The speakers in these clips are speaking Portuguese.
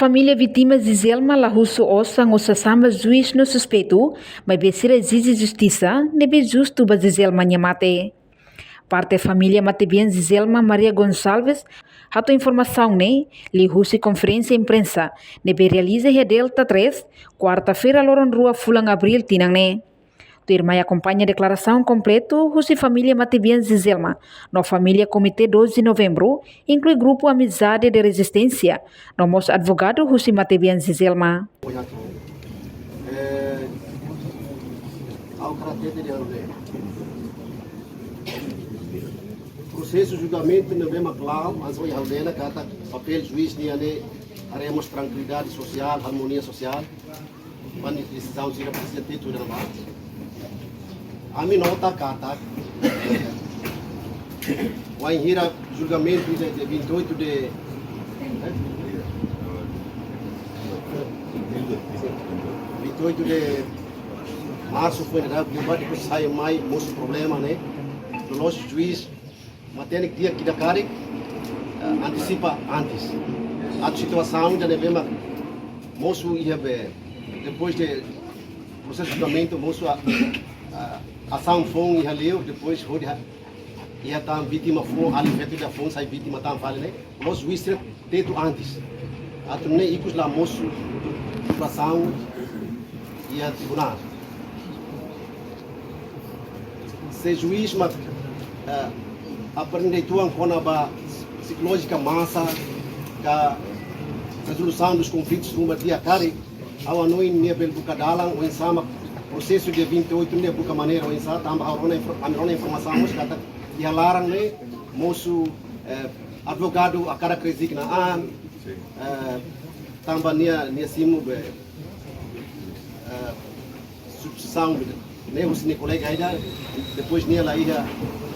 Família vítima Zizelma Lahusso Ossa ngossa samba juiz no suspeito, mas besira exige justiça, nebe justo ba Zizelma nyamate. Parte família Matebian Zizelma Maria Gonçalves, hato informação né, li husi conferência imprensa, nebe realiza a Delta 3, quarta-feira loron rua Fulang Abril tinang né. Tu irmã acompanha a declaração completa Husi Família Matebian Zizelma, no Família Comitê 12 de Novembro, inclui grupo Amizade de Resistência, no nosso advogado Husi Matebian Zizelma. Ao caráter de processo de julgamento não é mais claro, mas foi a carta papel juiz nem haremos tranquilidade social, harmonia social, quando a decisão será precisa ter tudo na mão. A minha nota carta vai ir a julgamento de 28 de março foi na debate que saiu mais muito problema né do nosso juiz matéria que dia que da cara antecipa antes a situação já devemos moço ia depois de processo de julgamento moço ação foi ia leu depois foi ia tá vítima foi ali feito da foi sai vítima tá vale né nosso juiz teto antes a torneio icos lá moço situação ia tribunal se juiz mas aprender tuan kona ba psicológica massa da resolução dos conflitos rumba dia cari ao anoi nível buka dalang o insama processo de 28 ne buka maneira o insama tamba a informação mos kata dia larang ne moço advogado a cara cresik na an tamba nia simu be substituição né os ne colega ainda depois nia lá ia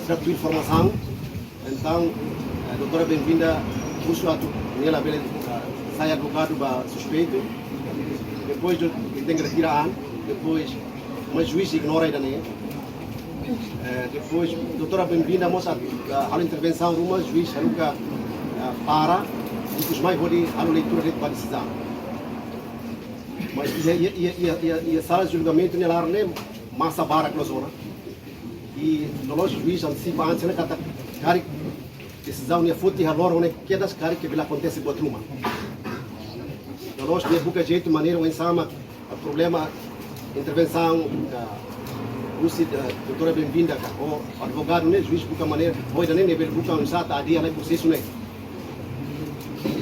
certa informação então doutora bem-vinda puxo a nia bele sai advogado ba suspeito depois tem que retirar depois mas juiz ignora ainda né depois doutora bem-vinda moça a intervenção uma juiz nunca para e os mais pode a leitura de decisão mas e a sala de julgamento ne lá né massa bara closona e nós juiz antecipa antes né kata cari decisão ne foto e valor né que das cari que vil acontece com a truma nós ne buca jeito maneira o ensama problema intervenção doutora bem-vinda o advogado né juiz buca maneira hoje nem nível buca um sata a dia né processo né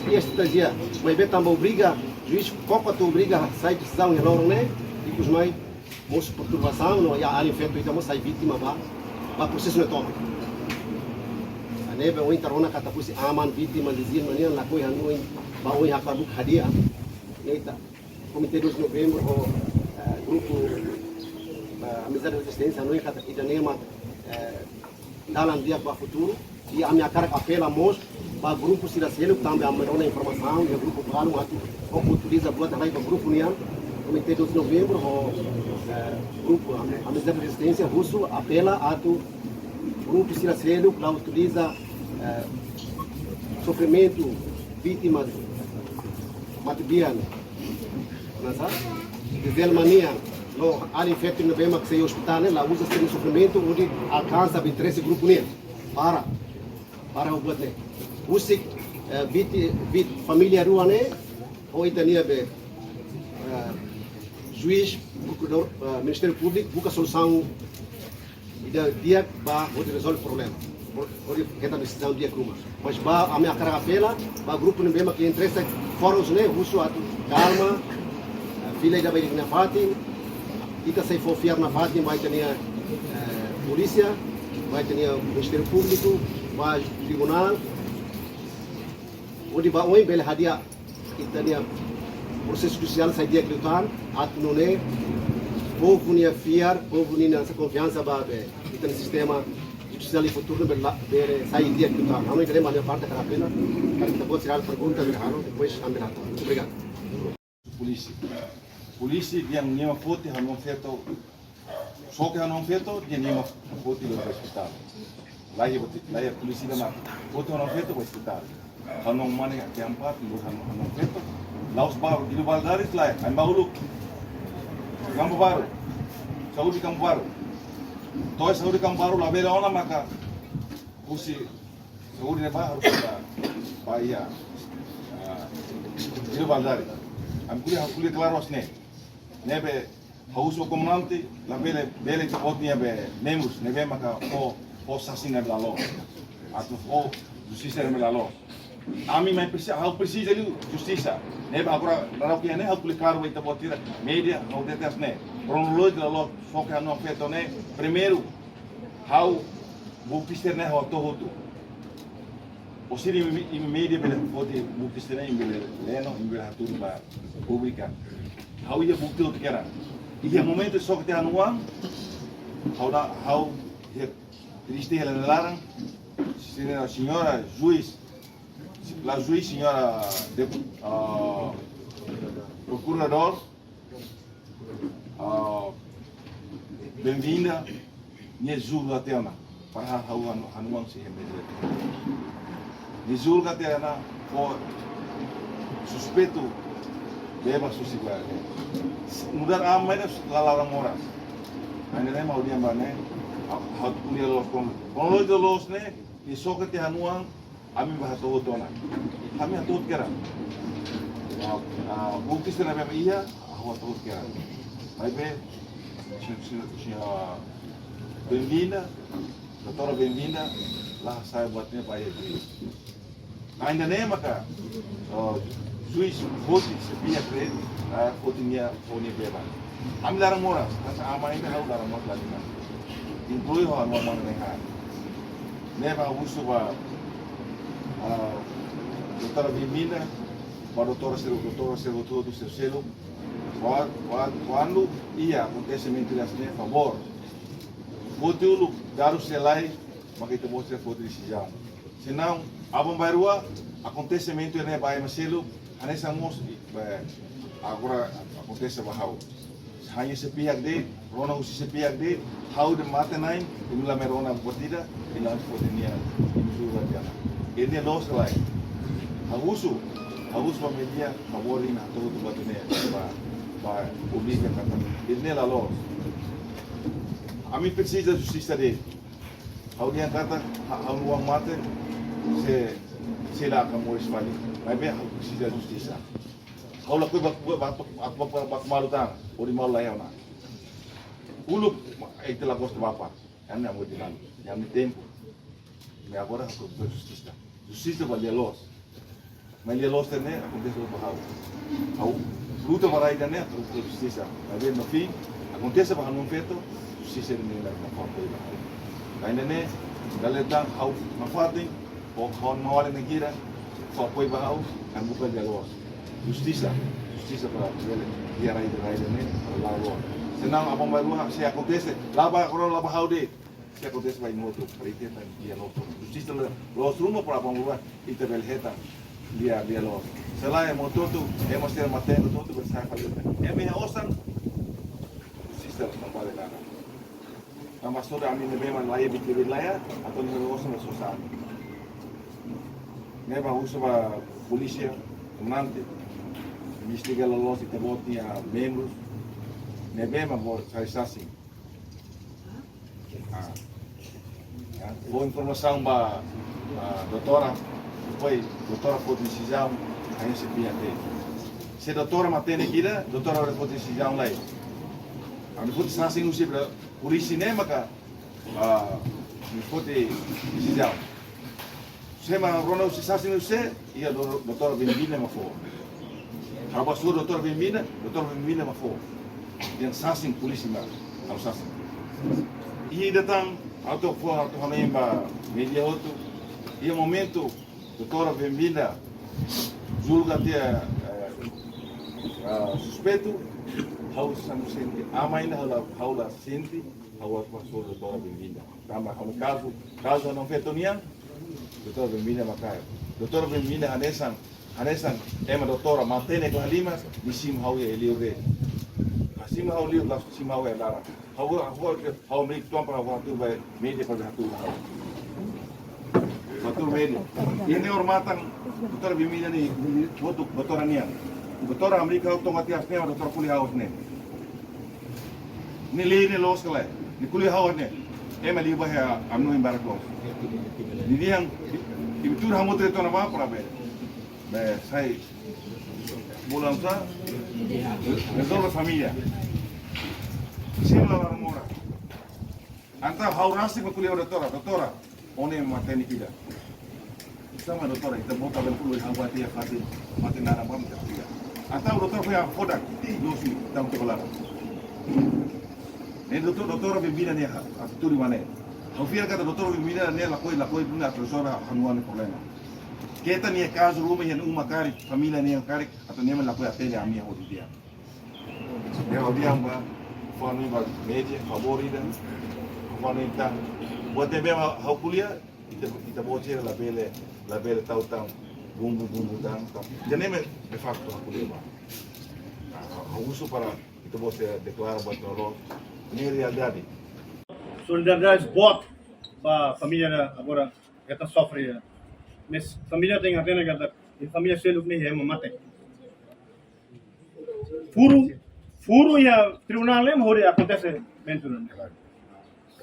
e esta dia mas bem também obriga juiz copa tu obriga sai decisão né não né e os mais moço perturbação não há ali feito então sai vítima ba processo não toma a neve o interona kata pusi aman vítima dizia mania na coi hanoi ba oi hakabuk hadia neita comitê 2 de novembro o grupo amizade resistência hanoi kata idanema dalam dia para futuro e a minha cara apela mos ba grupo Siracelo também a melhor informação e o grupo plano o utiliza boa também para grupo nian comitê 2 de novembro o grupo Amizade de Resistência russo apela a do grupo Siracelo para utiliza sofrimento vítimas Matebian nasa de mania no ali feito no bem que se hospital né lá usa esse sofrimento onde alcança bem 13 grupos né para o bote usik família rua né ou itania be juiz, procurador, Ministério Público, busca solução e dia para resolver o problema. Pode queda decisão dia cruma. Mas a minha cara apela, o grupo não bem que interessa fóruns né, russo a calma, filha da baile na Fatim, ita se for fiar na Fatim vai ter polícia, vai ter Ministério Público, vai tribunal, onde vai bele hadia itania processo judicial sai dia kelutan atau ne povo nia fiar povo nia nessa confiança babe itu sistema judicial futuro ber sai dia kelutan kami queremos a parte da pena para que possa tirar pergunta berharo depois ambil ato obrigado polisi yang nima foto hanong feto só que hanong feto dia nima foto do hospital lahir polisi da foto hanong feto do hospital hanong mana yang empat hanong feto Laos Baru, Gino Valadares lá, aí Baulu, Campo Baru, saúde Campo Baru. Toda saúde Campo Baru lá bela ona maka, pusi saúde ne baru para Bahia, Gino Valadares. Kuliah claro asne, nebe hauso comandante, la bele que potnia be membros, nebe maka o sasina bela lo, atau o justiça bela lo. Ami mai precisa de justiça. Neba agora raro que né hau claro vai tabotira media hau detas né. Cronologia lo só que não feito né. Primeiro hau buktister né hau tohutu. O siri media bela pode buktister né bela leno bela hatur ba publica. Hau ia bukti o que era. E o momento só que te anuang hau triste ela larang senhora juiz la juiz, senhora procurador, bem-vinda, minha julga até ana, para hanuang si hemede. Minha julga até ana, por suspeito, beba susiguar. Mudar amai na lalarang moras. Ainda nem mau dia mana, hal kuliah los kon los ne, ni sokat ti hanuang. Kami bahas tona, kami atot kera. Bukti sila ba iya, ako atot kera. Maybe bem-vinda, doutora bem-vinda, lah saya buatnya bayar juiz. Ainda nem maka juiz voti sepia kredit, votinya vonia beba. Kami larang moras, kasa ama ini harus larang moras lagi kan. Inclui ho anu mana nehan. Neba usu ba doutora bem-vinda, para doutora ser todo seu selo. Quando ia acontecimento assim, favor, vote o dar o selai, mas que te mostre foto de sijão. Senão, abang bairua acontecimento ini vai maselo, anessa mos agora acontece bahau. Hanya sepihak de, rona usi sepihak de, hau de mata nain, inilah merona botida, inilah fotonya, ini juga jana. Ini los lain. Hagusu media favorin atau tu batune ba publica kata. Ini la los. Ami precisa justiça de. Hau dia kata hau uang mate se lá kamu esvali. Mas bem hau precisa justiça. Hau la koi bak malu tang, ori malu lah na. Uluk itu la gosto bapa. Yang nak mau dilan, yang ni tempo. Me agora hau justiça. Justiça vai los. Mas los também acontece no bahau. Hau luta para aí também a justiça. Mas bem no fim acontece para não feito justiça nem lá na parte do bahau. Ainda né, daletang hau mafating o kawan mawala negara, só apoio bahau, kan bukan los. Justiça para dia rai né, para los. Senang apa baru se acontece, laba kalau laba hau de se acontece vai moto, para itu dia no. Justiça los rumah para apa luar itu belheta dia los. Selain motor tu, hemos ter matendo todo bersama kali. Me osan justiça kembali nada. Nama sudah amin memang layak bikin wilayah atau ni osan susah. Memang usaha polisi nanti investiga los e tebotnya membros. Nebema por saisasi. Boa informação ba doutora, foi doutora pode decisão aí se piante. Se doutora matene kira, doutora pode decisão lá. Ami pode sasi no se por cinema ka pode decisão. Se ma rono se sasi no se ia doutora bem-vinda ma for. Habas doutora bem-vinda ma for. Yang sasing polisi ma, au sasing. Ia datang atau hamemba media outro. Ia momento doutora bem-vinda julga dia suspeito hau sanu senti amaina haula senti hau pastor doutora bem-vinda. Tama hau caso não feito niang doutora bem-vinda makai. Doutora bem-vinda hanesan ema doutora mantene com alimas disim hau ya eliure. Sim hau liu las sim hau ya lara. Hau meik tuan para waktu by media pada hatu. Waktu media. Ini hormatan doutora bem-vinda ni botuk doutora niang. Doutora Amerika tonga tiap ne, doutora kuliah haus ne. Ni lei ni los kala, ni kuliah haus ne. Ema liba ya amno imbarak los. Ni yang ibu tur hamut itu nama apa be? Be saya bulan sa resolve familia. Sila la mora. Anta haurasi ko kuliah doutora, one mateni pida. Sama doutora kita bota ben kuliah hawati ya mati nara pam tertiga. Anta doutora foi a foda dosi tam tekolar. Ne doutora bebida ne a turi mane. Au fia kata doutora bebida ne la koi bunga professora hanuane problema. Kita ni caso rumah yang kari familia ni kari atau ni la koi atele a minha dia. Ya dia ba fani ba media favorita. Wanita buat dia hau kuliah kita bocor la bele tahu bumbu tang jadi de facto kuliah hau uso para kita bocor declarar buat nolong ini realidade. Solidariedade bot para família agora está sofrendo, mas família tem até nada e família selo nem é mate. Furo ya tribunal nem hore acontece mentur.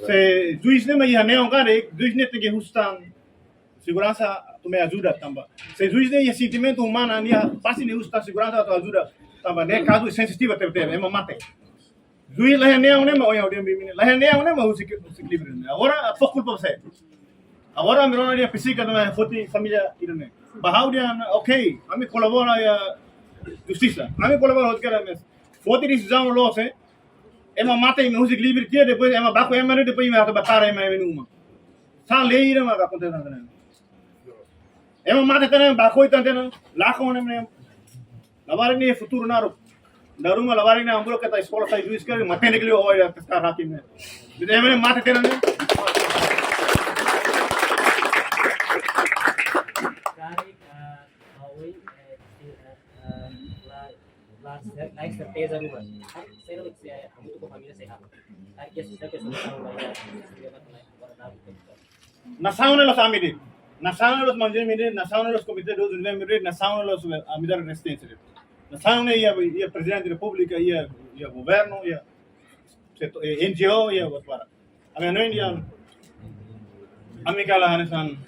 Se juiz nem ia nem angare, juiz nem tem que hustang segurança tu me ajuda também. Se juiz nem ia sentimento humano nem pasti nem hustang segurança tu ajuda também. Nem caso sensitivo ter é mate. Juiz lah nem mau yang dia bimini, lah nem mau se livre. Agora foco culpa você. Agora me rona dia psíquica também foti família irene. Bahau dia okay, kami colabora ya justiça. Kami colabora hoje cara mas foti decisão lo se ema mate me usi livre dia depois ema baco ema depois me ato batara ema numa sa lei ema ka acontece nada ema mate tena baco itantena laco nem lavar ni futuro naro daruma lavar ni ambulo kata escola sai juiz kare mate ne kili oya pescar hakim ne ema mate tena ne naik certeza rumah. Saya nak saya untuk família sehat. Hari ini sudah kesulitan bayar. Nasauna los amidi, nasauna los manjemidi, nasauna los comités dos membros, nasauna los amidar resistência. Nasauna ia presidente da república, ia governo, ia NGO, ia para. A minha não indian. Amikala hanesan.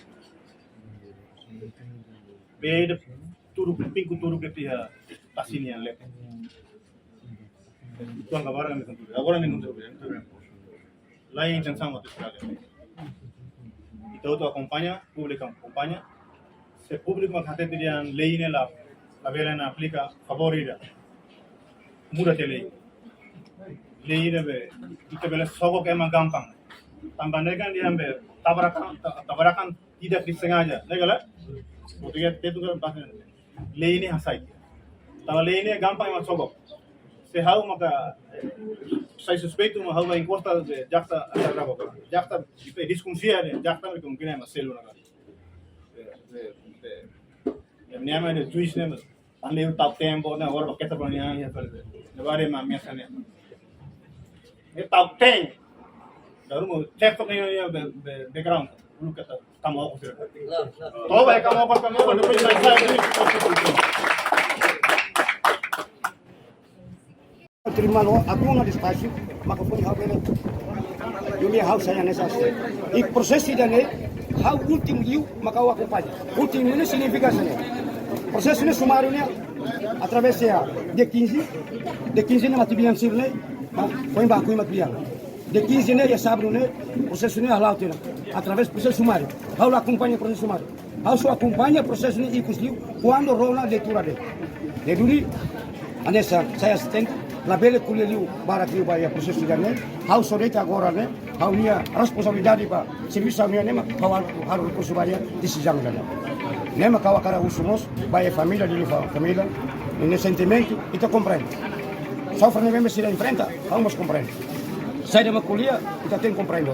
Beda turu pinku turu ketia tasinian lep. Itu ang kabaran ni tentu. Agora ni nunca lain tensão mati sekali. Itu tu acompanha, público acompanha. Se público makate dian lei ni la vela na aplica favorida. Muda te lei. Lei ni be kita bela sogo ke emang gampang. Tambah negan dia be tabrakan tidak disengaja. Negala. Ketika itu kan bahasa lei ni hasai. Tambah lei ni gampang emang sogo. Se hau maka saya suspeito uma hau encosta de jaksa atrás boca. Jaksa desconfia de jaksa que mungkin é marcelo na cara. Nem é de juiz nem ande o top tempo na hora que tá para ninguém é para levar uma mesa né. É top 10. Daru mo check to kayo background. Lu kata kamu aku sih. Todo vai kamu apa kamu depois vai sair. Terima lo, aku nggak dispasi, maka pun hal ini, dunia hal saya nesas. Ik proses tidak nih, hal ultim liu maka aku pagi. Ultim ini signifikannya. Proses ini sumarunya, através de 15 ini mati bilang sirne, foi baku mati bilang. De 15 ini ya sabru nih, proses ini halau tina, através proses sumário. Hal acompanha proses sumário. Hal su acompanha proses ini ikus liu, quando rola leitura dele. De duri, anessa saya assistente. La bele kuliah liu barat liu bahaya proses sidangnya. Hau soreta agora né. Hau nia responsabilidade pa serviço nia nema kawal haru recurso bahaya decisão dela. Nema kawa cara usumos bahaya família de família. Nesse sentimento kita compreende. Sofre nem mesmo se enfrenta, vamos compreende. Sai de uma kuliah kita tem compreendo.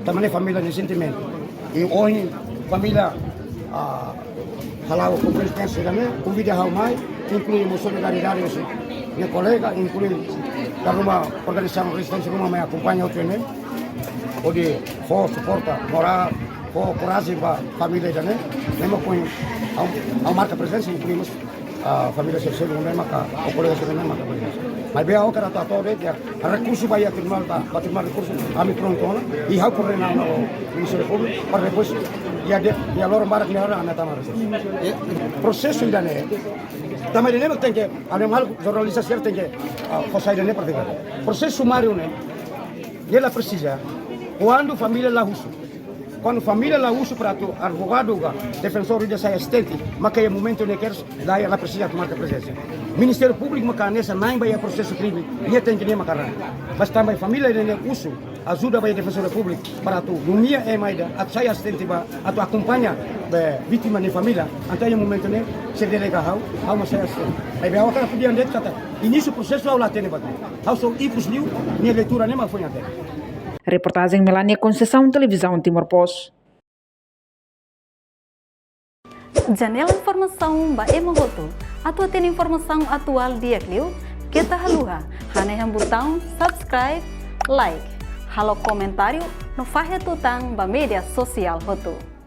Também família nesse sentimento. E hoje família halau compreensão também, convida hau mai, incluímos solidariedade assim. Minha colega, inclui da rumah organização resistência rumah me acompanha o treino, onde for suporta moral, for coragem para família também, mesmo com a marca presença incluímos família Cercego mesmo cá, o colega mesmo cá. Mas bem ao cara tá todo dia, recurso vai a firmar recurso a mim pronto, e há correr na Ministério Público para depois e a loro barak ne ora na tamara. Processo ainda né. Também nem tem que, animal jornalista tem que fazer né para pegar. Processo sumário né. Ela precisa quando família lá uso. Quando família lá usa para tu advogado, defensor de sai assistente, mas que é momento ne quer daí ela precisa tomar presença. Ministério Público mas nessa não vai a processo crime, ia tem que nem macarrão. Mas também família ne uso ajuda vai defensor público para tu lumia é mais a sai assistente para a tu acompanha vítima de família, até o momento ne se delega how mas sai assistente. Aí vai aquela podia andar kata. Início processo lá tem bater. How so ipus liu, minha leitura nem mais foi até. Reportagem Melania Conceição, Televisão Timor-Poste. Janela Informação ba Emohoto. Atua tem informação atual dia Clio. Kita haluha. Haneham botão subscribe, like. Halo comentário no Fahia Tutang ba media sosial Hoto.